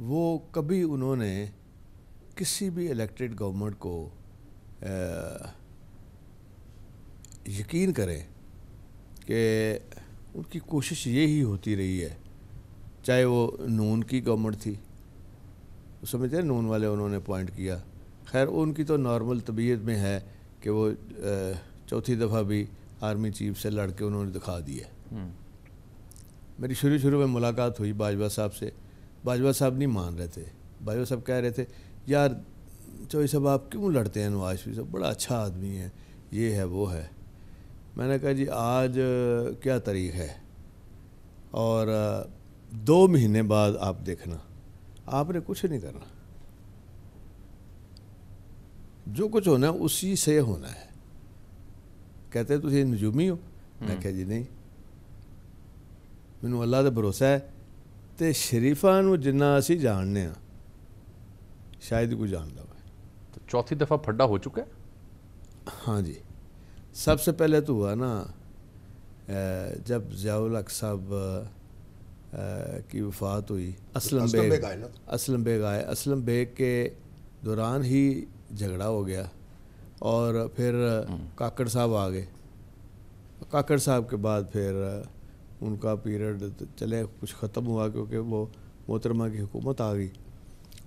وہ کبھی انہوں نے کسی بھی الیکٹڈ گورنمنٹ کو یقین کریں کہ ان کی کوشش یہی ہوتی رہی ہے، چاہے وہ نون کی گورنمنٹ تھی، سمجھتے ہیں نون والے انہوں نے پوائنٹ کیا، خیر ان کی تو نارمل طبیعت میں ہے کہ وہ چوتھی دفعہ بھی آرمی چیف سے لڑ کے انہوں نے دکھا دی ہے۔ میری شروع میں ملاقات ہوئی باجوہ صاحب سے، باجوہ صاحب نہیں مان رہے تھے، باجوہ صاحب کہہ رہے تھے یار چوہی صاحب آپ کیوں لڑتے ہیں نواز شریف صاحب، بڑا اچھا آدمی ہے، یہ ہے وہ ہے۔ میں نے کہا جی آج کیا تاریخ ہے، اور 2 مہینے بعد آپ دیکھنا، آپ نے کچھ نہیں کرنا، جو کچھ ہونا ہے اسی سے ہونا ہے۔ کہتے تسی نجومی ہو، میں کہا جی نہیں، مینوں اللہ دا بھروسہ ہے تے شریفاں نو جنہ اسی جاننے ہاں شاید ہی کوئی جاندا ہوئے۔ تو چوتھی دفعہ پھڈا ہو چکا ہے؟ ہاں جی، سب سے پہلے تو ہوا نا جب ضیاء الحق صاحب کی وفات ہوئی، اسلم بیگ آئے، اسلم بیگ کے دوران ہی جھگڑا ہو گیا، اور پھر کاکڑ صاحب آ گئے، کاکڑ صاحب کے بعد پھر ان کا پیریڈ چلے کچھ ختم ہوا کیونکہ وہ محترمہ کی حکومت آ گئی۔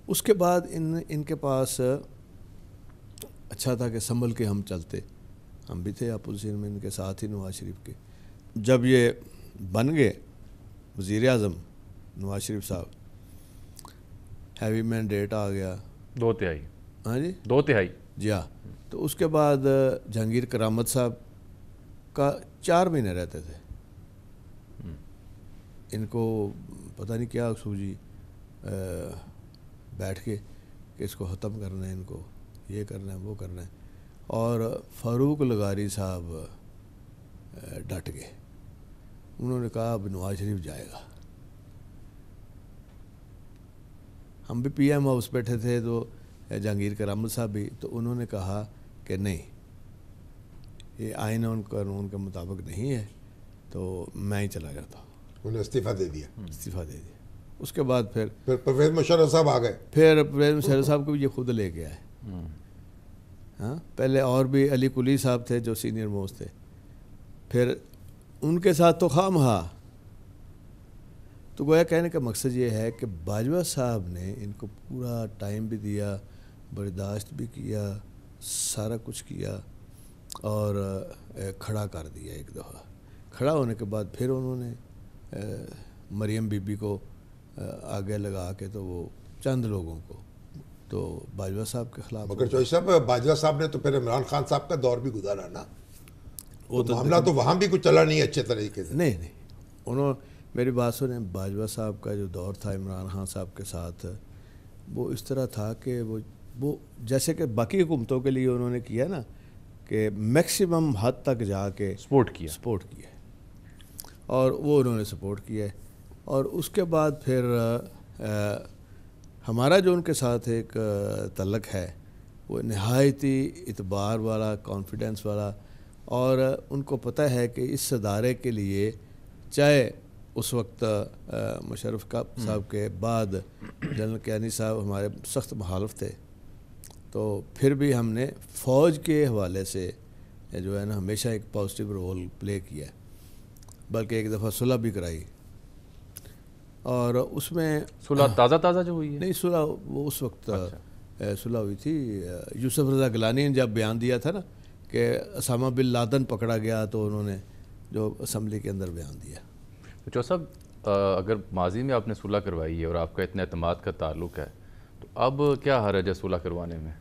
اس کے بعد ان کے پاس اچھا تھا کہ سنبھل کے ہم چلتے، ہم بھی تھے اپوزیشن میں ان کے ساتھ ہی نواز شریف کے۔ جب یہ بن گئے وزیر اعظم نواز شریف صاحب، ہیوی مینڈیٹ آ گیا 2/3۔ ہاں جی 2/3 جی ہاں۔ تو اس کے بعد جہانگیر کرامت صاحب کا 4 مہینے رہتے تھے، ان کو پتہ نہیں کیا سوجی بیٹھ کے کہ اس کو ختم کرنا ہے، ان کو یہ کرنا ہے وہ کرنا ہے، اور فاروق لغاری صاحب ڈٹ گئے، انہوں نے کہا اب نواز شریف جائے گا۔ ہم بھی پی ایم ہاؤس بیٹھے تھے تو جہانگیر کرامت صاحب بھی، تو انہوں نے کہا کہ نہیں، یہ آئین اور قانون کے مطابق نہیں ہے، تو میں ہی چلا جاتا ہوں۔ انہیں استعفیٰ دے دیا۔ اس کے بعد پھر پرویز مشرف صاحب آ گئے، پھر پرویز مشرف صاحب کو بھی یہ خود لے کے آئے۔ ہاں، پہلے اور بھی علی کلی صاحب تھے جو سینئر موسٹ تھے، پھر ان کے ساتھ تو خواہ، تو گویا کہنے کا مقصد یہ ہے کہ باجوہ صاحب نے ان کو پورا ٹائم بھی دیا، برداشت بھی کیا، سارا کچھ کیا، اور کھڑا کر دیا ایک دفعہ۔ کھڑا ہونے کے بعد پھر انہوں نے مریم بی بی کو آگے لگا کے تو وہ چند لوگوں کو تو باجوہ صاحب کے خلاف۔ مگر چوہی صاحب باجوہ صاحب نے تو پھر عمران خان صاحب کا دور بھی گزارا نا، وہ معاملہ تو وہاں بھی کچھ چلا نہیں اچھے طریقے سے۔ نہیں، انہوں میری بات سنیں، باجوہ صاحب کا جو دور تھا عمران خان صاحب کے ساتھ، وہ اس طرح تھا کہ وہ جیسے کہ باقی حکومتوں کے لیے انہوں نے کیا نا کہ میکسیمم حد تک جا کے سپورٹ کیا، اور وہ انہوں نے سپورٹ کیا ہے۔ اور اس کے بعد پھر ہمارا جو ان کے ساتھ ایک تعلق ہے وہ نہایت ہی اعتبار والا، کانفیڈنس والا، اور ان کو پتہ ہے کہ اس ادارے کے لیے چاہے اس وقت مشرف صاحب کے بعد جنرل کیانی صاحب ہمارے سخت مخالف تھے، تو پھر بھی ہم نے فوج کے حوالے سے جو ہے نا ہمیشہ ایک پازیٹیو رول پلے کیا ہے، بلکہ ایک دفعہ صلح بھی کرائی، اور اس میں صلح تازہ جو ہوئی ہے؟ نہیں، صلح وہ اس وقت صلح ہوئی تھی، یوسف رضا گیلانی نے جب بیان دیا تھا نا کہ اسامہ بن لادن پکڑا گیا، تو انہوں نے جو اسمبلی کے اندر بیان دیا۔ تو چوہا صاحب، اگر ماضی میں آپ نے صلح کروائی ہے اور آپ کا اتنا اعتماد کا تعلق ہے، تو اب کیا حرج ہے صلح کروانے میں؟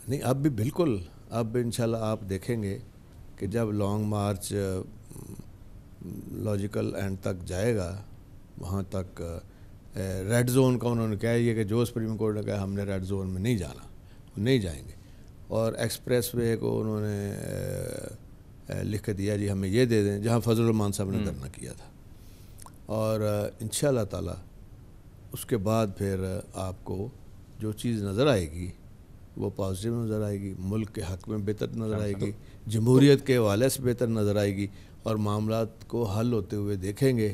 نہیں، اب بھی بالکل، اب انشاءاللہ آپ دیکھیں گے کہ جب لانگ مارچ لاجیکل اینڈ تک جائے گا، وہاں تک ریڈ زون کا انہوں نے کہا یہ کہ جو سپریم کورٹ نے کہا ہم نے ریڈ زون میں نہیں جانا، وہ نہیں جائیں گے، اور ایکسپریس وے کو انہوں نے لکھ کے دیا جی ہمیں یہ دے دیں، جہاں فضل الرحمان صاحب نے دھرنا کیا تھا، اور انشاءاللہ تعالی اس کے بعد پھر آپ کو جو چیز نظر آئے گی وہ پازیٹیو نظر آئے گی، ملک کے حق میں بہتر نظر آئے گی، جمہوریت کے حوالے سے بہتر نظر آئے گی، اور معاملات کو حل ہوتے ہوئے دیکھیں گے۔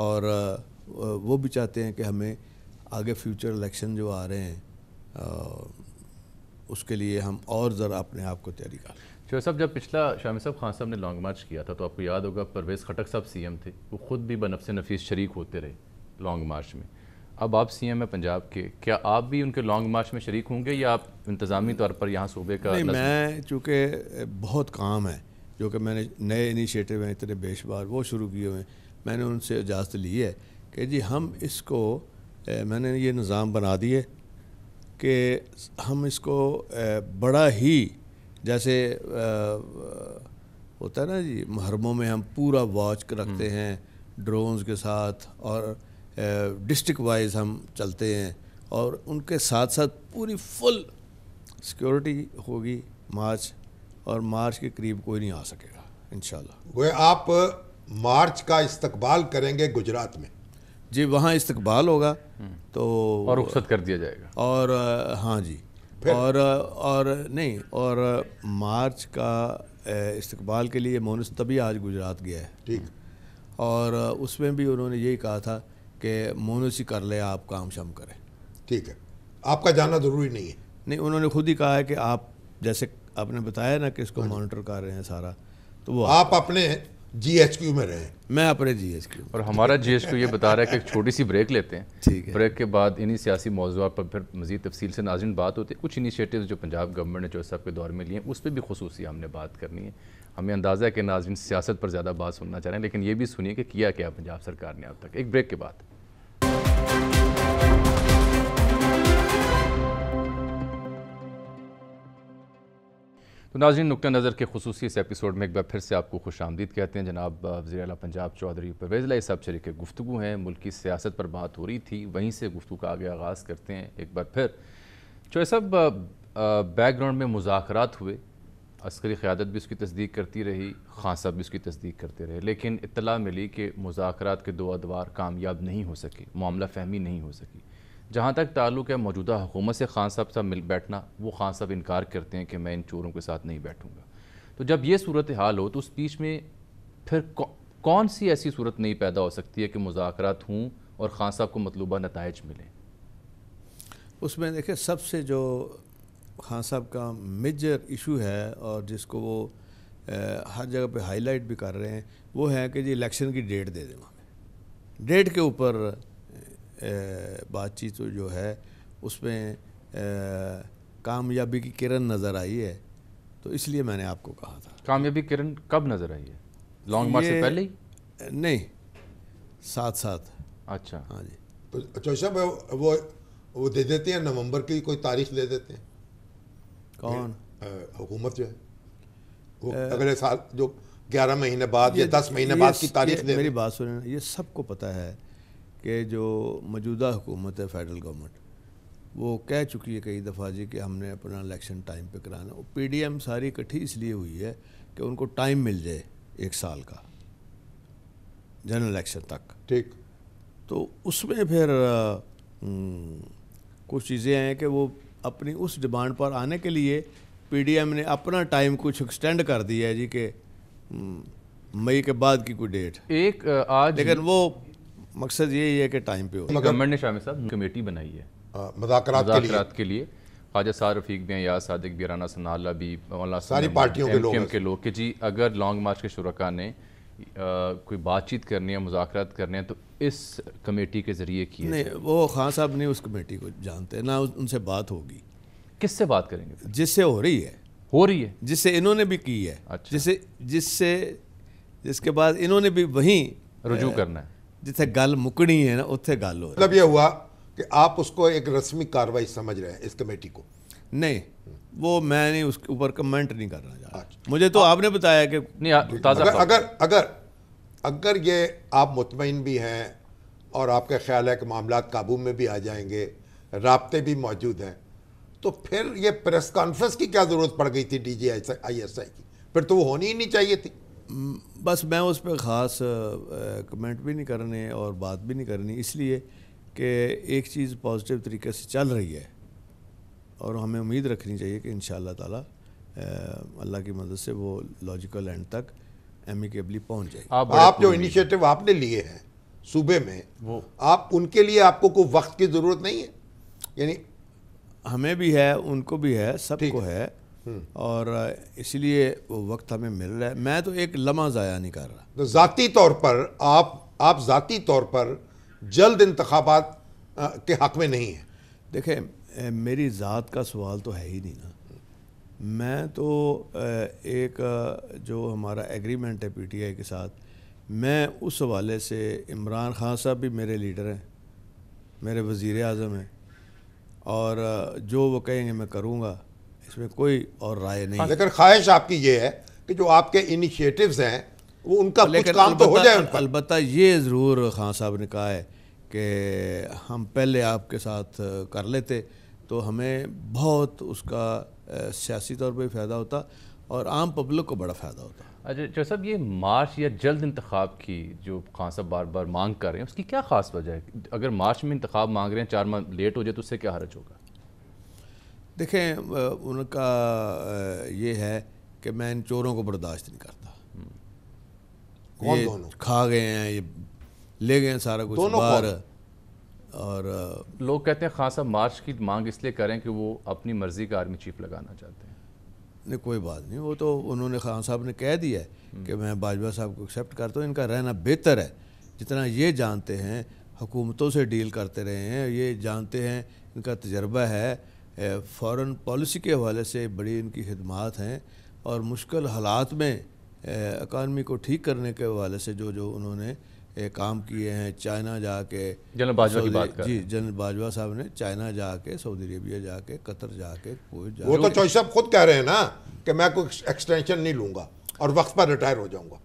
اور وہ بھی چاہتے ہیں کہ ہمیں آگے فیوچر الیکشن جو آ رہے ہیں اس کے لیے ہم اور ذرا اپنے آپ کو تیاری کریں. چوہے صاحب جب پچھلا شامی صاحب خان صاحب نے لانگ مارچ کیا تھا تو آپ کو یاد ہوگا پرویز خٹک صاحب سی ایم تھے, وہ خود بھی بنفس نفیس شریک ہوتے رہے لانگ مارچ میں. اب آپ سی ایم ہیں پنجاب کے, کیا آپ بھی ان کے لانگ مارچ میں شریک ہوں گے یا آپ انتظامی طور پر یہاں صوبے کا؟ نہیں, میں چونکہ بہت کام ہے جو کہ میں نے نئے انیشیٹو ہیں اتنے بے شمار وہ شروع کیے ہوئے ہیں, میں نے ان سے اجازت لی ہے کہ جی ہم اس کو, میں نے یہ نظام بنا دیے کہ ہم اس کو بڑا ہی جیسے ہوتا ہے نا جی محرموں میں ہم پورا واچ رکھتے ہیں ڈرونز کے ساتھ, اور ڈسٹرکٹ وائز ہم چلتے ہیں, اور ان کے ساتھ ساتھ پوری فل سیکورٹی ہوگی مارچ, اور مارچ کے قریب کوئی نہیں آ سکے گا انشاءاللہ. گویا آپ مارچ کا استقبال کریں گے گجرات میں؟ جی وہاں استقبال ہوگا تو اور رخصت کر دیا جائے گا. اور ہاں جی, اور نہیں, اور مارچ کا استقبال کے لیے مونس تبھی آج گجرات گیا ہے. ٹھیک. اور اس میں بھی انہوں نے یہی کہا تھا کہ مونس ہی کر لے, آپ کام شام کریں. ٹھیک ہے, آپ کا جانا ضروری نہیں ہے. نہیں, انہوں نے خود ہی کہا ہے کہ آپ جیسے آپ نے بتایا نا کہ اس کو مانیٹر کر رہے ہیں سارا, تو وہ آپ اپنے جی ایچ کیو میں رہیں. میں اپنے جی ایچ کیو. اور ہمارا جی ایچ کیو یہ بتا رہا ہے کہ ایک چھوٹی سی بریک لیتے ہیں. ٹھیک ہے. بریک کے بعد انہی سیاسی موضوعات پر پھر مزید تفصیل سے ناظرین بات ہوتی ہے. کچھ انیشیٹیوز جو پنجاب گورنمنٹ نے چوہے صاحب کے دور میں لیے ہیں اس پہ بھی خصوصی ہم نے بات کرنی ہے. ہمیں اندازہ ہے کہ ناظرین سیاست پر زیادہ بات سننا چاہ رہے ہیں, لیکن یہ بھی سنیے کہ کیا کیا پنجاب سرکار نے اب تک. ایک بریک کے بعد. تو ناظرین نقطہ نظر کے خصوصی اس ایپیسوڈ میں ایک بار پھر سے آپ کو خوش آمدید کہتے ہیں. جناب وزیر اعلیٰ پنجاب چودھری پرویز الہی صاحب شریک گفتگو ہیں. ملکی سیاست پر بات ہو رہی تھی, وہیں سے گفتگو کا آگے آغاز کرتے ہیں. ایک بار پھر چوہے صاحب بیک گراؤنڈ میں مذاکرات ہوئے, عسکری قیادت بھی اس کی تصدیق کرتی رہی, خان صاحب بھی اس کی تصدیق کرتے رہے, لیکن اطلاع ملی کہ مذاکرات کے 2 ادوار کامیاب نہیں ہو سکے, معاملہ فہمی نہیں ہو سکی. جہاں تک تعلق ہے موجودہ حکومت سے خان صاحب مل بیٹھنا, وہ خان صاحب انکار کرتے ہیں کہ میں ان چوروں کے ساتھ نہیں بیٹھوں گا. تو جب یہ صورتحال ہو تو اس بیچ میں پھر کون سی ایسی صورت نہیں پیدا ہو سکتی ہے کہ مذاکرات ہوں اور خان صاحب کو مطلوبہ نتائج ملیں؟ اس میں دیکھیں سب سے جو خان صاحب کا میجر ایشو ہے اور جس کو وہ ہر جگہ پہ ہائی لائٹ بھی کر رہے ہیں, وہ ہے کہ جی الیکشن کی ڈیٹ دے دیں ہمیں. ڈیٹ کے اوپر بات چیت جو ہے اس میں کامیابی کی کرن نظر آئی ہے, تو اس لیے میں نے آپ کو کہا تھا. کامیابی کرن کب نظر آئی ہے؟ لانگ مارچ سے پہلے ہی؟ نہیں, ساتھ ساتھ. اچھا, ہاں جی. چوہے صاحب وہ دے دیتے ہیں نومبر کی کوئی تاریخ دے دیتے ہیں. کون؟ حکومت جو ہے وہ اگلے سال جو 11 مہینے بعد یا 10 مہینے بعد کی تاریخ دے. میری بات سنیں, یہ سب کو پتہ ہے کہ جو موجودہ حکومت ہے فیڈرل گورنمنٹ, وہ کہہ چکی ہے کئی دفعہ جی کہ ہم نے اپنا الیکشن ٹائم پہ کرانا. وہ پی ڈی ایم ساری اکٹھی اس لیے ہوئی ہے کہ ان کو ٹائم مل جائے 1 سال کا جنرل الیکشن تک. ٹھیک. تو اس میں پھر کچھ چیزیں ہیں کہ وہ اپنی اس ڈیمانڈ پر آنے کے لیے پی ڈی ایم نے اپنا ٹائم کچھ ایکسٹینڈ کر دیا ہے جی کہ مئی کے بعد کی کوئی ڈیٹ. ایک آج لیکن وہ مقصد یہی ہے کہ ٹائم پہ ہو. گورنمنٹ نے شامی صاحب کمیٹی بنائی ہے مذاکرات کے لیے. خواجہ سار رفیق بھی ہیں, یاز صادق بھی, رانا ثناء اللہ بھی, ساری پارٹیوں کے لوگ کہ جی اگر لانگ مارچ کے شرکاء نے کوئی بات چیت کرنی ہے, مذاکرات کرنے ہیں تو اس کمیٹی کے ذریعے کیے. نہیں, وہ خان صاحب نہیں اس کمیٹی کو جانتے, نہ ان سے بات ہوگی. کس سے بات کریں گے؟ جس سے ہو رہی ہے, جس سے انہوں نے بھی کی ہے. اچھا. جس کے بعد انہوں نے بھی وہیں رجوع کرنا ہے, جتنے گل مکڑی ہے نا اتنے گل ہو. مطلب یہ ہوا کہ آپ اس کو ایک رسمی کارروائی سمجھ رہے ہیں اس کمیٹی کو؟ نہیں, وہ میں نہیں اس کے اوپر کمنٹ نہیں کرنا چاہ رہا. مجھے تو آپ نے بتایا کہ اگر یہ آپ مطمئن بھی ہیں اور آپ کا خیال ہے کہ معاملات قابو میں بھی آ جائیں گے, رابطے بھی موجود ہیں, تو پھر یہ پریس کانفرنس کی کیا ضرورت پڑ گئی تھی D G I S I کی؟ پھر تو وہ ہونی ہی نہیں چاہیے تھی. بس میں اس پہ خاص کمنٹ بھی نہیں کرنے اور بات بھی نہیں کرنی, اس لیے کہ ایک چیز پازیٹیو طریقے سے چل رہی ہے اور ہمیں امید رکھنی چاہیے کہ انشاءاللہ تعالی اللہ کی مدد سے وہ لاجیکل اینڈ تک ایمیکیبلی پہنچ جائے گی. آپ جو انیشیٹو آپ نے لیے ہیں صوبے میں وہ آپ ان کے لیے آپ کو کوئی وقت کی ضرورت نہیں ہے؟ یعنی ہمیں بھی ہے، ان کو بھی ہے، سب کو ہے، اور اس لیے وہ وقت ہمیں مل رہا ہے. میں تو ایک لمحہ ضائع نہیں کر رہا. تو ذاتی طور پر آپ ذاتی طور پر جلد انتخابات کے حق میں نہیں ہیں؟ دیکھیں میری ذات کا سوال تو ہے ہی نہیں نا. میں تو ایک جو ہمارا ایگریمنٹ ہے پی ٹی آئی کے ساتھ، میں اس حوالے سے عمران خان صاحب بھی میرے لیڈر ہیں، میرے وزیر اعظم ہیں، اور جو وہ کہیں گے میں کروں گا، اس میں کوئی اور رائے نہیں. لیکن خواہش آپ کی یہ ہے کہ جو آپ کے انیشیٹوز ہیں وہ ان کا کچھ کام تو ہو جائے ان پر. البتہ یہ ضرور خان صاحب نے کہا ہے کہ ہم پہلے آپ کے ساتھ کر لیتے تو ہمیں بہت اس کا سیاسی طور پہ فائدہ ہوتا اور عام پبلک کو بڑا فائدہ ہوتا. اچھا جو صاحب یہ مارچ یا جلد انتخاب کی جو خان صاحب بار بار مانگ کر رہے ہیں، اس کی کیا خاص وجہ ہے؟ اگر مارچ میں انتخاب مانگ رہے ہیں، 4 ماہ لیٹ ہو جائے تو اس سے کیا حرج ہوگا؟ دیکھیں ان کا یہ ہے کہ میں ان چوروں کو برداشت نہیں کرتا. یہ کھا گئے ہیں، یہ لے گئے ہیں سارا کچھ باہر. اور لوگ کہتے ہیں خان صاحب مارچ کی مانگ اس لیے کریں کہ وہ اپنی مرضی کا آرمی چیف لگانا چاہتے ہیں. نہیں کوئی بات نہیں، وہ تو انہوں نے خان صاحب نے کہہ دیا ہے کہ میں باجوہ صاحب کو ایکسیپٹ کرتا ہوں. ان کا رہنا بہتر ہے، جتنا یہ جانتے ہیں، حکومتوں سے ڈیل کرتے رہے ہیں، یہ جانتے ہیں، ان کا تجربہ ہے، فارن پالیسی کے حوالے سے بڑی ان کی خدمات ہیں، اور مشکل حالات میں اکانومی کو ٹھیک کرنے کے حوالے سے جو انہوں نے کام کیے ہیں. چائنا جا کے جنرل باجوہ کی بات کر، جی جنرل باجوہ صاحب نے چائنا جا کے، سعودی عربیہ جا کے، قطر جا کے، کویت جا کے. وہ تو چوہدری صاحب خود کہہ رہے ہیں نا کہ میں کوئی ایکسٹینشن نہیں لوں گا اور وقت پر ریٹائر ہو جاؤں گا.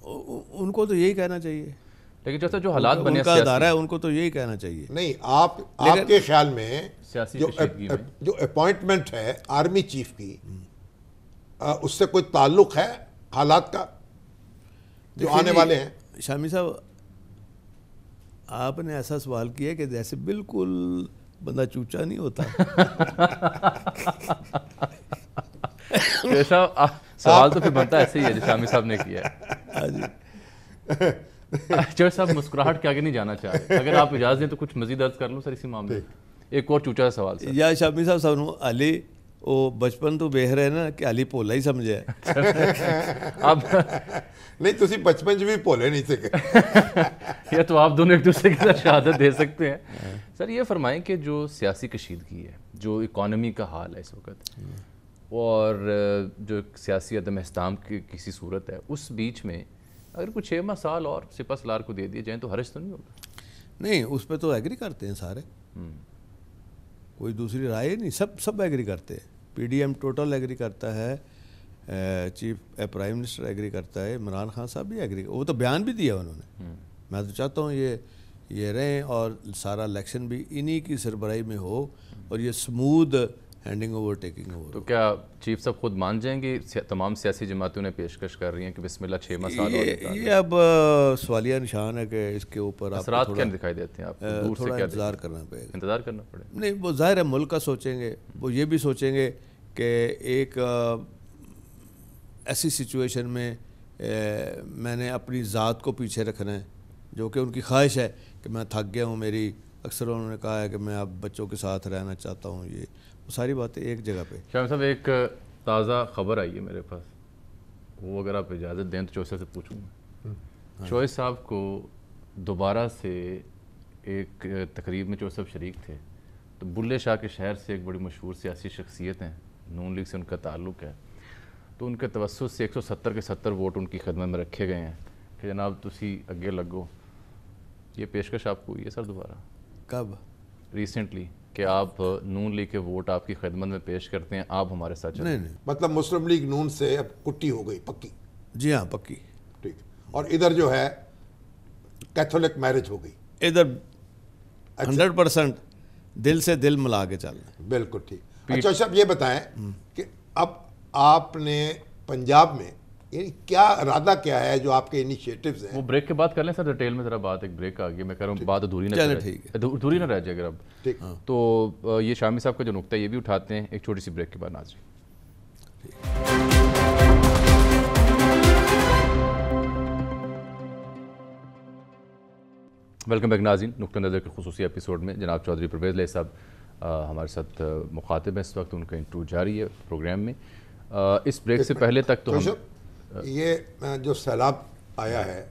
ان کو تو یہی کہنا چاہیے، لیکن جیسا جو حالات بنے ان کا ادارہ ہے، ان کو تو یہی کہنا چاہیے. نہیں، آپ کے خیال میں سیاسی جو اپوائنٹمنٹ ہے آرمی چیف کی، اس سے کوئی تعلق ہے حالات کا جو آنے والے ہیں؟ شامی صاحب آپ نے ایسا سوال کیا کہ جیسے بالکل بندہ چوچا نہیں ہوتا. سوال تو پھر بنتا ایسے ہی ہے جو شامی صاحب نے کیا ہے. چوہدری صاحب مسکراہٹ کے آگے نہیں جانا چاہ رہے، اگر آپ اجازت دیں تو کچھ مزید عرض کر لوں سر اسی معاملے میں. ایک اور چوچا سوال سر. یا شامی صاحب سنو علی وہ بچپن تو بہر ہے نا کہ علی بھولا ہی سمجھا ہے. اب نہیں تسی بچپن بھی بھولے نہیں سکے. یا تو آپ دونوں ایک دوسرے کے ساتھ شہادت دے سکتے ہیں. سر یہ فرمائیں کہ جو سیاسی کشیدگی ہے، جو اکانومی کا حال ہے اس وقت، اور جو سیاسی عدم احترام کی کسی صورت ہے، اس بیچ میں اگر کچھ 6 ماہ سال اور سپہ سالار کو دے دیے جائیں تو حرج تو نہیں ہوگا؟ نہیں، اس پہ تو ایگری کرتے ہیں سارے، کوئی دوسری رائے نہیں، سب ایگری کرتے ہیں. P D M total agree کرتا ہے، چیف پرائم منسٹر ایگری کرتا ہے، عمران خان صاحب بھی ایگری، وہ تو بیان بھی دیا انہوں نے. میں تو چاہتا ہوں یہ رہیں اور سارا الیکشن بھی انہی کی سربراہی میں ہو اور یہ smooth handing over taking over. تو کیا چیف صاحب خود مان جائیں گے؟ تمام سیاسی جماعتوں نے پیشکش کر رہی ہیں کہ بسم اللہ 6 ماہ سال اور یہ اب سوالیہ نشان ہے کہ اس کے اوپر اثرات کیا دکھائی دیتے ہیں آپ کو؟ تھوڑا انتظار کرنا پڑے گا. انتظار کرنا پڑے گا. نہیں، وہ ظاہر ہے ملک کا سوچیں گے، وہ یہ بھی سوچیں گے کہ ایک ایسی سچویشن میں میں نے اپنی ذات کو پیچھے رکھنا ہے، جو کہ ان کی خواہش ہے کہ میں تھک گیا ہوں. میری اکثر انہوں نے کہا ہے کہ میں اب بچوں کے ساتھ رہنا چاہتا ہوں. یہ ساری باتیں ایک جگہ پہ. شامی صاحب ایک تازہ خبر آئی ہے میرے پاس، وہ اگر آپ اجازت دیں تو چوہدری سے پوچھوں گا. چوہدری صاحب کو دوبارہ سے ایک تقریب میں چوہدری صاحب شریک تھے، تو بلے شاہ کے شہر سے ایک بڑی مشہور سیاسی شخصیت ہیں، نون لیگ سے ان کا تعلق ہے، تو ان کے توسط سے 170 کے 70 ووٹ ان کی خدمت میں رکھے گئے ہیں کہ جناب تسی اگے لگو. یہ پیشکش آپ کو ہوئی ہے سر دوبارہ؟ کب؟ ریسنٹلی، کہ آپ نون لیگ کے ووٹ آپ کی خدمت میں پیش کرتے ہیں، آپ ہمارے ساتھ چلیں. نہیں، مطلب مسلم لیگ نون سے اب کٹی ہو گئی، پکی؟ جی ہاں، پکی. ٹھیک. اور ادھر جو ہے کیتھولک میرج ہو گئی. ادھر 100% دل سے دل ملا کے چلنا. بالکل ٹھیک. اچھا صاحب یہ بتائیں کہ اب آپ نے پنجاب میں یعنی کیا ارادہ کیا ہے جو آپ کے انیشیٹوز ہیں؟ وہ بریک کے بعد کر لیں سر، ڈیٹیل میں ذرا بات، ایک بریک آ گئی، میں کہہ رہا ہوں بات ادھوری نہ رہ جائے اگر اب. تو یہ شامی صاحب کا جو نقطہ ہے یہ بھی اٹھاتے ہیں ایک چھوٹی سی بریک کے بعد. ناظرین ویلکم بیک ناظرین، نقطہ نظر کے خصوصی ایپیسوڈ میں جناب چودھری پرویز علیہ صاحب ہمارے ساتھ مخاطب ہیں اس وقت. ان کا انٹرویو جاری ہے پروگرام میں. اس بریک سے پہلے تک تو یہ جو سیلاب آیا ہے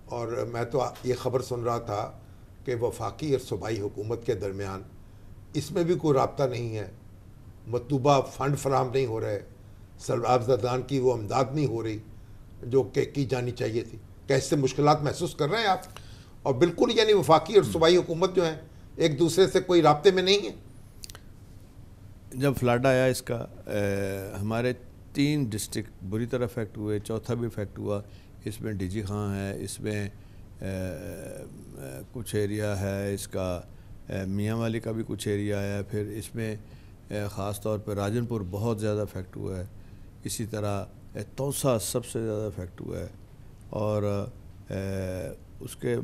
اور میں تو یہ خبر سن رہا تھا کہ وفاقی اور صوبائی حکومت کے درمیان اس میں بھی کوئی رابطہ نہیں ہے، مطلوبہ فنڈ فراہم نہیں ہو رہے، سیلاب زدگان کی وہ امداد نہیں ہو رہی جو کہ کی جانی چاہیے تھی. کیسے مشکلات محسوس کر رہے ہیں آپ؟ اور بالکل یعنی وفاقی اور صوبائی حکومت جو ہیں ایک دوسرے سے کوئی رابطے میں نہیں ہیں. جب فلڈ آیا اس کا ہمارے 3 ڈسٹرکٹ بری طرح افیکٹ ہوئے، چوتھا بھی افیکٹ ہوا. اس میں ڈی جی خان ہے، اس میں کچھ ایریا ہے، اس کا میاں والی کا بھی کچھ ایریا ہے، پھر اس میں خاص طور پہ راجن پور بہت زیادہ افیکٹ ہوا ہے. اسی طرح توسا سب سے زیادہ افیکٹ ہوا ہے. اور اس کے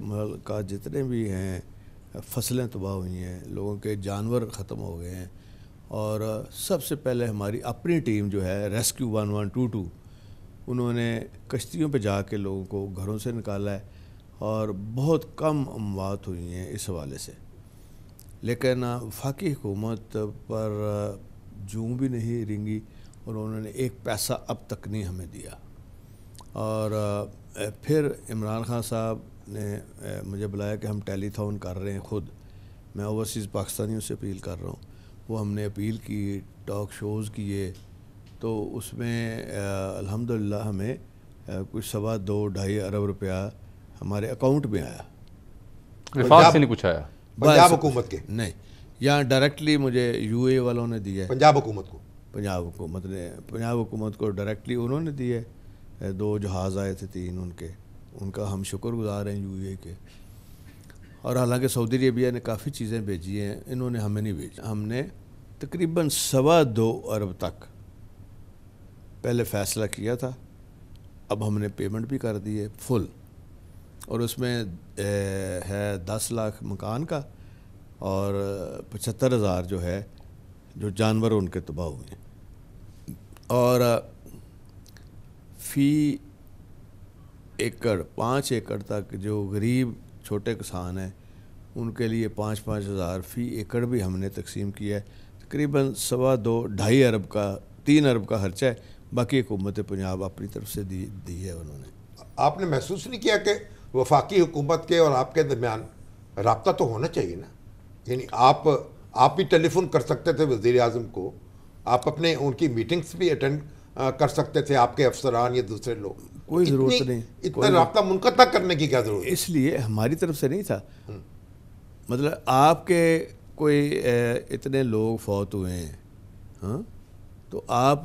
کا جتنے بھی ہیں فصلیں تباہ ہوئی ہیں، لوگوں کے جانور ختم ہو گئے ہیں. اور سب سے پہلے ہماری اپنی ٹیم جو ہے ریسکیو 1122 انہوں نے کشتیوں پہ جا کے لوگوں کو گھروں سے نکالا ہے اور بہت کم اموات ہوئی ہیں اس حوالے سے. لیکن وفاقی حکومت پر جوں بھی نہیں رنگی اور انہوں نے ایک پیسہ اب تک نہیں ہمیں دیا. اور پھر عمران خان صاحب نے مجھے بلایا کہ ہم ٹیلی تھون کر رہے ہیں خود. میں اوورسیز پاکستانیوں سے اپیل کر رہا ہوں. وہ ہم نے اپیل کی، ٹاک شوز کیے، تو اس میں الحمدللہ ہمیں کچھ 2.5 ارب روپیہ ہمارے اکاؤنٹ میں آیا. وفاق سے نہیں کچھ آیا؟ پنجاب حکومت کے نہیں، یہاں ڈائریکٹلی مجھے یو اے والوں نے دیا ہے. پنجاب حکومت کو، پنجاب حکومت کو ڈائریکٹلی انہوں نے دیے. 2 جہاز آئے تھے 3 ان کا ہم شکر گزار ہیں یو اے کے. اور حالانکہ سعودی عربیہ نے کافی چیزیں بھیجی ہیں، انہوں نے ہمیں نہیں بھیجا. ہم نے تقریباً 2.25 ارب تک پہلے فیصلہ کیا تھا، اب ہم نے پیمنٹ بھی کر دی ہے فل. اور اس میں ہے 10 لاکھ مکان کا اور 75,000 جو ہے جو جانور ان کے تباہ ہوئے ہیں. اور فی ایکڑ 5 ایکڑ تک جو غریب چھوٹے کسان ہیں ان کے لیے 5-5 ہزار فی ایکڑ بھی ہم نے تقسیم کیا ہے. تقریباً 2.5 ارب کا 3 ارب کا خرچہ ہے. باقی حکومت پنجاب اپنی طرف سے دی ہے انہوں نے. آپ نے محسوس نہیں کیا کہ وفاقی حکومت کے اور آپ کے درمیان رابطہ تو ہونا چاہیے نا؟ یعنی آپ بھی ٹیلی فون کر سکتے تھے وزیر اعظم کو، آپ اپنے ان کی میٹنگز بھی اٹینڈ کر سکتے تھے، آپ کے افسران یا دوسرے لوگ. کوئی ضرورت نہیں، اتنا رابطہ منقطع کرنے کی کیا ضرورت ہے؟ اس لیے ہماری طرف سے نہیں تھا. مطلب آپ کے کوئی اتنے لوگ فوت ہوئے ہیں، ہاں، تو آپ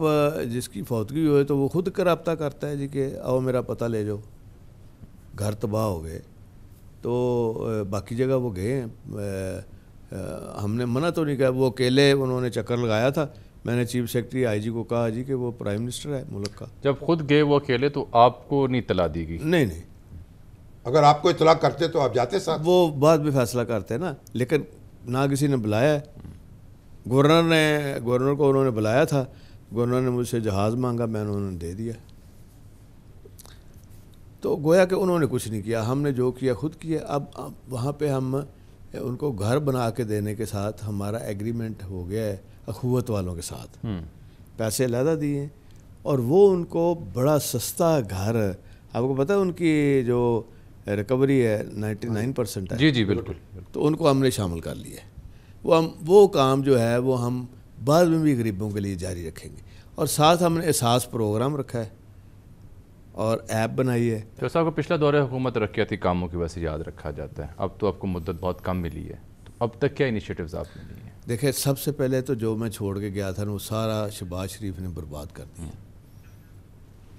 جس کی فوتگی ہوئے تو وہ خود کا رابطہ کرتا ہے جی کہ آؤ میرا پتہ لے جاؤ. گھر تباہ ہو گئے تو باقی جگہ وہ گئے ہیں. ہم نے منع تو نہیں کیا، وہ اکیلے انہوں نے چکر لگایا تھا. میں نے چیف سیکرٹری آئی جی کو کہا جی کہ وہ پرائم منسٹر ہے ملک کا. جب خود گئے وہ اکیلے تو آپ کو نہیں اطلاع دی گئی؟ نہیں، اگر آپ کو اطلاع کرتے تو آپ جاتے ساتھ. وہ بعد میں فیصلہ کرتے ہیں نا، لیکن نہ کسی نے بلایا ہے. گورنر کو انہوں نے بلایا تھا، گورنر نے مجھ سے جہاز مانگا، میں نے انہوں نے دے دیا. تو گویا کہ انہوں نے کچھ نہیں کیا، ہم نے جو کیا خود کیا. اب وہاں پہ ہم ان کو گھر بنا کے دینے کے ساتھ ہمارا ایگریمنٹ ہو گیا ہے اخوت والوں کے ساتھ. پیسے علیحدہ دیے اور وہ ان کو بڑا سستا گھر، آپ کو پتہ ہے ان کی جو ریکوری ہے 99% ہے. جی بالکل. تو ان کو ہم نے شامل کر لیا ہے. وہ کام جو ہے وہ ہم بعد میں بھی غریبوں کے لیے جاری رکھیں گے. اور ساتھ ہم نے احساس پروگرام رکھا ہے اور ایپ بنائی ہے. جیسا آپ کو پچھلا دور حکومت رکھیاتی کاموں کی وجہ سے یاد رکھا جاتا ہے، اب تو آپ کو مدت بہت کم ملی ہے، تو اب تک کیا انیشیٹوز آپ نے لیے ہیں؟ دیکھیں، سب سے پہلے تو جو میں چھوڑ کے گیا تھا نا وہ سارا شہباز شریف نے برباد کر دیا.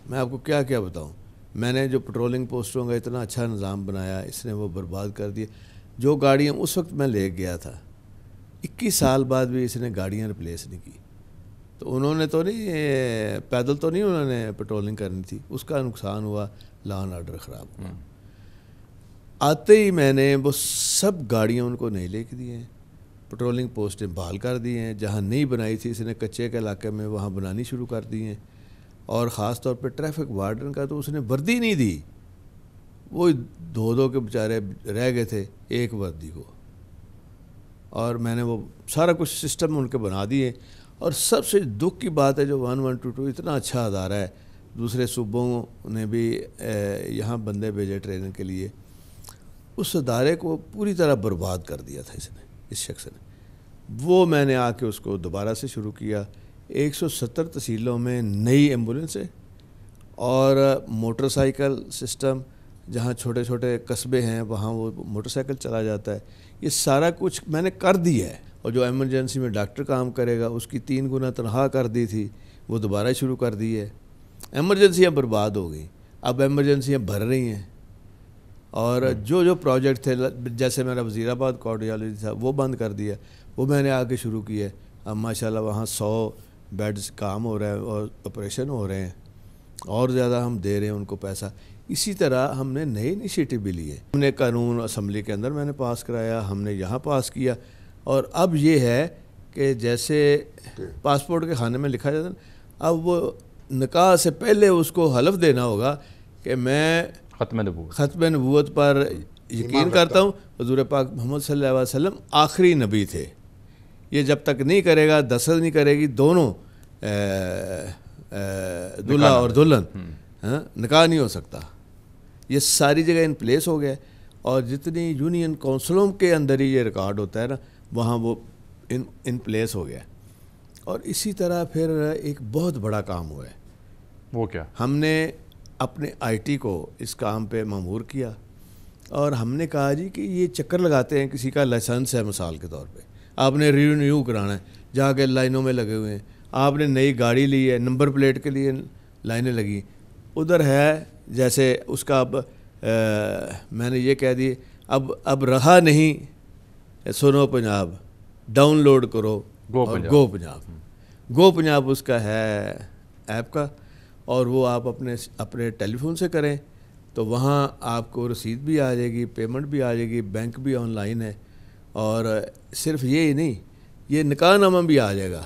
میں آپ کو کیا بتاؤں. میں نے جو پٹرولنگ پوسٹوں کا اتنا اچھا نظام بنایا، اس نے وہ برباد کر دیا. جو گاڑیاں اس وقت میں لے گیا تھا 21 سال بعد بھی اس نے گاڑیاں ریپلیس نہیں کی. تو انہوں نے تو نہیں، پیدل تو نہیں انہوں نے پٹرولنگ کرنی تھی، اس کا نقصان ہوا، لا اینڈ آرڈر خراب ہوا. آتے ہی میں نے وہ سب گاڑیاں ان کو نہیں لے کے دی ہیں، پٹرولنگ پوسٹیں بحال کر دی ہیں. جہاں نہیں بنائی تھی اس نے کچے کے علاقے میں وہاں بنانی شروع کر دی ہیں. اور خاص طور پہ ٹریفک وارڈن کا تو اس نے وردی نہیں دی. وہ دو کے بیچارے رہ گئے تھے ایک وردی کو، اور میں نے وہ سارا کچھ سسٹم ان کے بنا دیے. اور سب سے دکھ کی بات ہے جو 1122 اتنا اچھا ادارہ ہے، دوسرے صوبوں نے بھی یہاں بندے بھیجے ٹریننگ کے لیے، اس ادارے کو پوری طرح برباد کر دیا تھا اس شخص نے. وہ میں نے آ کے اس کو دوبارہ سے شروع کیا. 170 تحصیلوں میں نئی ایمبولینسیں اور موٹر سائیکل سسٹم، جہاں چھوٹے چھوٹے قصبے ہیں وہاں وہ موٹر سائیکل چلا جاتا ہے. یہ سارا کچھ میں نے کر دیا ہے. اور جو ایمرجنسی میں ڈاکٹر کام کرے گا اس کی 3 گنا تنخواہ کر دی تھی، وہ دوبارہ شروع کر دی ہے. ایمرجنسیاں برباد ہو گئیں، اب ایمرجنسیاں بھر رہی ہیں. اور جو پروجیکٹ تھے، جیسے میرا وزیر آباد کارڈیالوجی تھا وہ بند کر دیا، وہ میں نے آگے شروع کیا. اب ماشاءاللہ وہاں 100 بیڈز کام ہو رہا ہے اور آپریشن ہو رہے ہیں، اور زیادہ ہم دے رہے ہیں ان کو پیسہ. اسی طرح ہم نے نئے انیشیٹو بھی لیے. ہم نے قانون اسمبلی کے اندر میں نے پاس کرایا، ہم نے یہاں پاس کیا. اور اب یہ ہے کہ جیسے پاسپورٹ کے خانے میں لکھا جاتا ہے، اب وہ نکاح سے پہلے اس کو حلف دینا ہوگا کہ میں ختم نبوت پر یقین کرتا ہوں، حضور پاک محمد صلی اللہ علیہ وسلم آخری نبی تھے. یہ جب تک نہیں کرے گا، دستخط نہیں کرے گی، دونوں دلہا اور دلہن نکاح نہیں ہو سکتا. یہ ساری جگہ ان پلیس ہو گیا. اور جتنی یونین کونسلوں کے اندر ہی یہ ریکارڈ ہوتا ہے نا، وہاں وہ ان پلیس ہو گیا. اور اسی طرح پھر ایک بہت بڑا کام ہوا ہے. وہ کیا؟ ہم نے اپنے آئی ٹی کو اس کام پہ مامور کیا، اور ہم نے کہا جی کہ یہ چکر لگاتے ہیں، کسی کا لائسنس ہے مثال کے طور پہ، آپ نے رینیو کرانا ہے، جا کے لائنوں میں لگے ہوئے ہیں. آپ نے نئی گاڑی لی ہے، نمبر پلیٹ کے لیے لائنیں لگی. ادھر ہے جیسے اس کا اب میں نے یہ کہہ دی، اب رہا نہیں سنو پنجاب، ڈاؤن لوڈ کرو گو پنجاب اس کا ہے ایپ کا. اور وہ آپ اپنے ٹیلی فون سے کریں تو وہاں آپ کو رسید بھی آ جائے گی، پیمنٹ بھی آ جائے گی، بینک بھی آن لائن ہے. اور صرف یہ ہی نہیں، یہ نکاح نامہ بھی آ جائے گا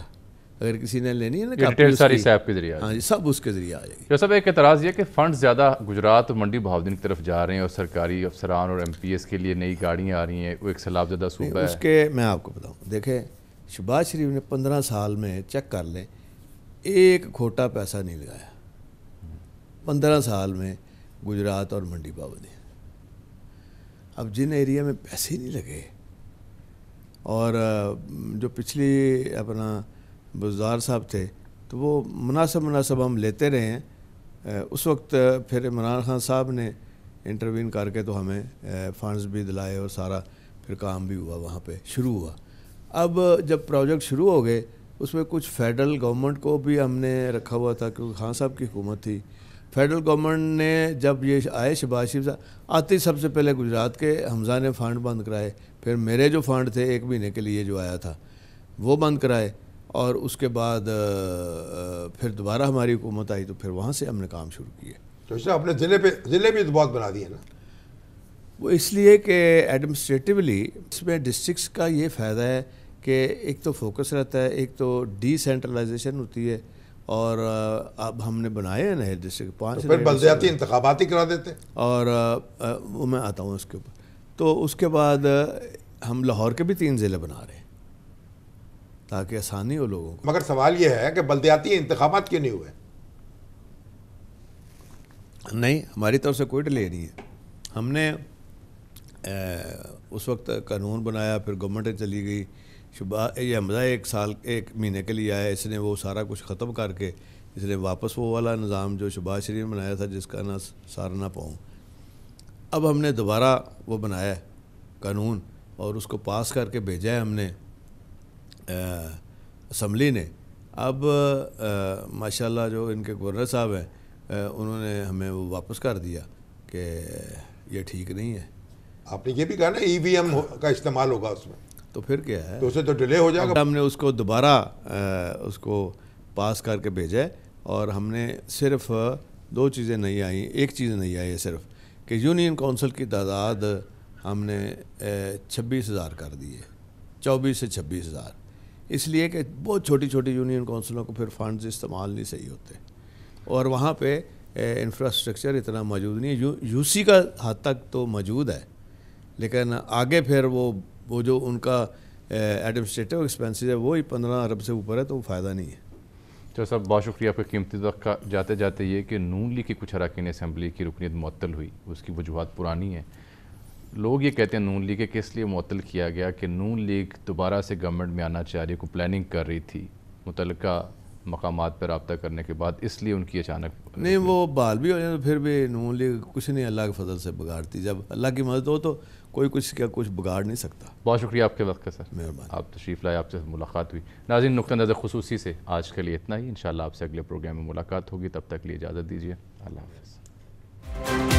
اگر کسی نے لینی ہے نا، ڈیٹیل ساری ایپ کے ذریعے. ہاں جی، سب اس کے ذریعے آ جائے گی. صاحب ایک اعتراض یہ کہ فنڈ زیادہ گجرات اور منڈی بہاؤالدین کی طرف جا رہے ہیں، اور سرکاری افسران اور MPs کے لیے نئی گاڑیاں آ رہی ہیں. وہ ایک سیلاب زدہ صوبہ ہے. اس کے میں آپ کو بتاؤں، دیکھیں شہباز شریف نے 15 سال میں چیک کر لیں ایک کھوٹا پیسہ نہیں لگایا 15 سال میں گجرات اور منڈی بہاؤالدین. اب جن ایریا میں پیسے نہیں لگے، اور جو پچھلی اپنا بزدار صاحب تھے تو وہ مناسب ہم لیتے رہے ہیں. اس وقت پھر عمران خان صاحب نے انٹروین کر کے تو ہمیں فنڈز بھی دلائے اور سارا پھر کام بھی ہوا، وہاں پہ شروع ہوا. اب جب پروجیکٹ شروع ہو گئے اس میں کچھ فیڈرل گورنمنٹ کو بھی ہم نے رکھا ہوا تھا، کیونکہ خان صاحب کی حکومت تھی. فیڈرل گورنمنٹ نے جب یہ آئے شہباز شریف صاحب آتے سب سے پہلے گجرات کے حمزہ نے فنڈ بند کرائے، پھر میرے جو فنڈ تھے 1 مہینے کے لیے جو آیا تھا وہ بند کرائے. اور اس کے بعد پھر دوبارہ ہماری حکومت آئی تو پھر وہاں سے ہم نے کام شروع کیا. تو اس نے اپنے ضلع بھی تو بہت بنا دیے نا. وہ اس لیے کہ ایڈمنسٹریٹیولی اس میں ڈسٹرکس کا یہ فائدہ ہے کہ ایک تو فوکس رہتا ہے، ایک تو ڈی سینٹرلائزیشن ہوتی ہے. اور اب ہم نے بنائے ہیں نئے ڈسٹرکٹ 5 پھر بلدیاتی انتخابات ہی کرا دیتے. اور وہ میں آتا ہوں اس کے اوپر. تو اس کے بعد ہم لاہور کے بھی 3 ضلع بنا رہے ہیں تاکہ آسانی ہو لوگوں کو. مگر سوال یہ ہے کہ بلدیاتی انتخابات کیوں نہیں ہوئے؟ نہیں، ہماری طرف سے کوئی ڈیلے نہیں ہے. ہم نے اس وقت قانون بنایا، پھر گورنمنٹ چلی گئی. یہ حمزہ 1 مہینے کے لیے آیا، اس نے وہ سارا کچھ ختم کر کے اس نے واپس وہ والا نظام جو شہباز شریف نے بنایا تھا جس کا نہ سار نہ پاؤں، اب ہم نے دوبارہ وہ بنایا قانون اور اس کو پاس کر کے بھیجا ہے ہم نے اسمبلی نے. اب ماشاءاللہ جو ان کے گورنر صاحب ہیں انہوں نے ہمیں وہ واپس کر دیا کہ یہ ٹھیک نہیں ہے. آپ نے یہ بھی کہا نا EVM کا استعمال ہوگا اس میں، تو پھر کیا ہے، تو اسے تو ڈیلے ہو جائے گا. ہم نے اس کو دوبارہ اس کو پاس کر کے بھیجا ہے. اور ہم نے صرف 2 چیزیں نہیں آئیں، ایک چیز نہیں آئی ہے صرف کہ یونین کونسل کی تعداد ہم نے 26,000 کر دی ہے، 24 سے 26,000. اس لیے کہ بہت چھوٹی چھوٹی یونین کونسلوں کو پھر فنڈز استعمال نہیں صحیح ہوتے. اور وہاں پہ انفراسٹرکچر اتنا موجود نہیں ہے. یو سی کا حد تک تو موجود ہے, لیکن آگے پھر وہ جو ان کا ایڈمنسٹریٹو ایکسپینسز ہے وہی 15 ارب سے اوپر ہے, تو وہ فائدہ نہیں ہے. تو صاحب بہت شکریہ آپ کا قیمتی وقت کا. جاتے جاتے یہ کہ نون لیگ کی کچھ اراکین اسمبلی کی رکنیت معطل ہوئی, اس کی وجوہات پرانی ہیں. لوگ یہ کہتے ہیں نون لیگ کے کس لیے معطل کیا گیا کہ نون لیگ دوبارہ سے گورنمنٹ میں آنا چاہ رہی, کو پلاننگ کر رہی تھی متعلقہ مقامات پر رابطہ کرنے کے بعد, اس لیے ان کی اچانک نہیں وہ بحال بھی ہو جائے تو پھر بھی نون لیگ کچھ نہیں اللہ کے فضل سے بگاڑتی. جب اللہ کی مدد ہو تو کوئی کچھ بگاڑ نہیں سکتا. بہت شکریہ آپ کے وقت کا سر, مہربانی. آپ تشریف لائے, آپ سے ملاقات ہوئی. ناظرین نقطہ نظر خصوصی سے آج کے لیے اتنا ہی. انشاءاللہ آپ سے اگلے پروگرام میں ملاقات ہوگی, تب تک لیے اجازت دیجیے. اللہ حافظ.